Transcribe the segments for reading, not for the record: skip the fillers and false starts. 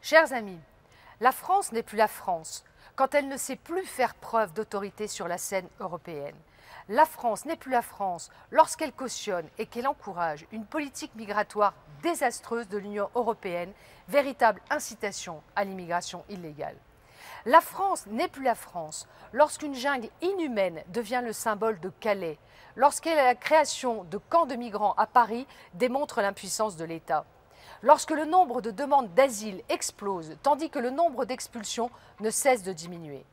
Chers amis, la France n'est plus la France quand elle ne sait plus faire preuve d'autorité sur la scène européenne. La France n'est plus la France lorsqu'elle cautionne et qu'elle encourage une politique migratoire désastreuse de l'Union européenne, véritable incitation à l'immigration illégale. La France n'est plus la France lorsqu'une jungle inhumaine devient le symbole de Calais, lorsque la création de camps de migrants à Paris démontre l'impuissance de l'État, lorsque le nombre de demandes d'asile explose tandis que le nombre d'expulsions ne cesse de diminuer.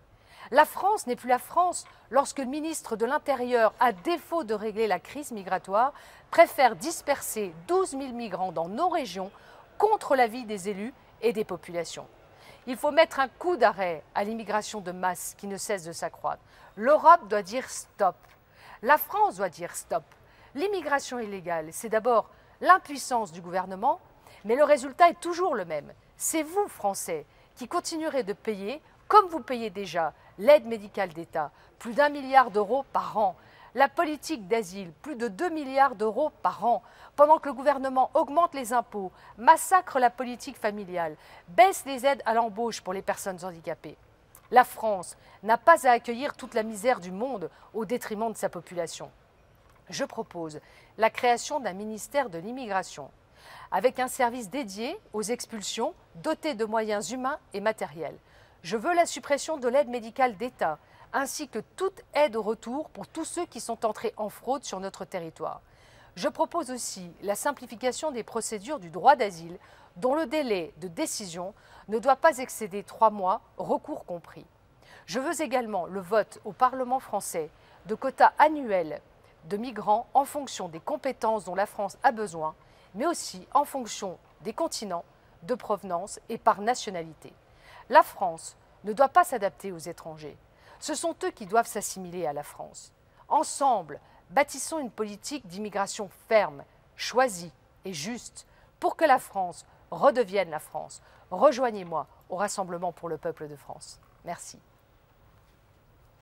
La France n'est plus la France lorsque le ministre de l'Intérieur, à défaut de régler la crise migratoire, préfère disperser 12 000 migrants dans nos régions contre l'avis des élus et des populations. Il faut mettre un coup d'arrêt à l'immigration de masse qui ne cesse de s'accroître. L'Europe doit dire stop. La France doit dire stop. L'immigration illégale, c'est d'abord l'impuissance du gouvernement, mais le résultat est toujours le même. C'est vous, Français, qui continuerez de payer, comme vous payez déjà, l'aide médicale d'État, plus d'1 milliard d'euros par an, la politique d'asile, plus de 2 milliards d'euros par an, pendant que le gouvernement augmente les impôts, massacre la politique familiale, baisse les aides à l'embauche pour les personnes handicapées. La France n'a pas à accueillir toute la misère du monde au détriment de sa population. Je propose la création d'un ministère de l'immigration, avec un service dédié aux expulsions, doté de moyens humains et matériels. Je veux la suppression de l'aide médicale d'État, ainsi que toute aide au retour pour tous ceux qui sont entrés en fraude sur notre territoire. Je propose aussi la simplification des procédures du droit d'asile, dont le délai de décision ne doit pas excéder 3 mois, recours compris. Je veux également le vote au Parlement français de quotas annuels de migrants en fonction des compétences dont la France a besoin, mais aussi en fonction des continents, de provenance et par nationalité. La France ne doit pas s'adapter aux étrangers. Ce sont eux qui doivent s'assimiler à la France. Ensemble, bâtissons une politique d'immigration ferme, choisie et juste pour que la France redevienne la France. Rejoignez-moi au Rassemblement pour le peuple de France. Merci.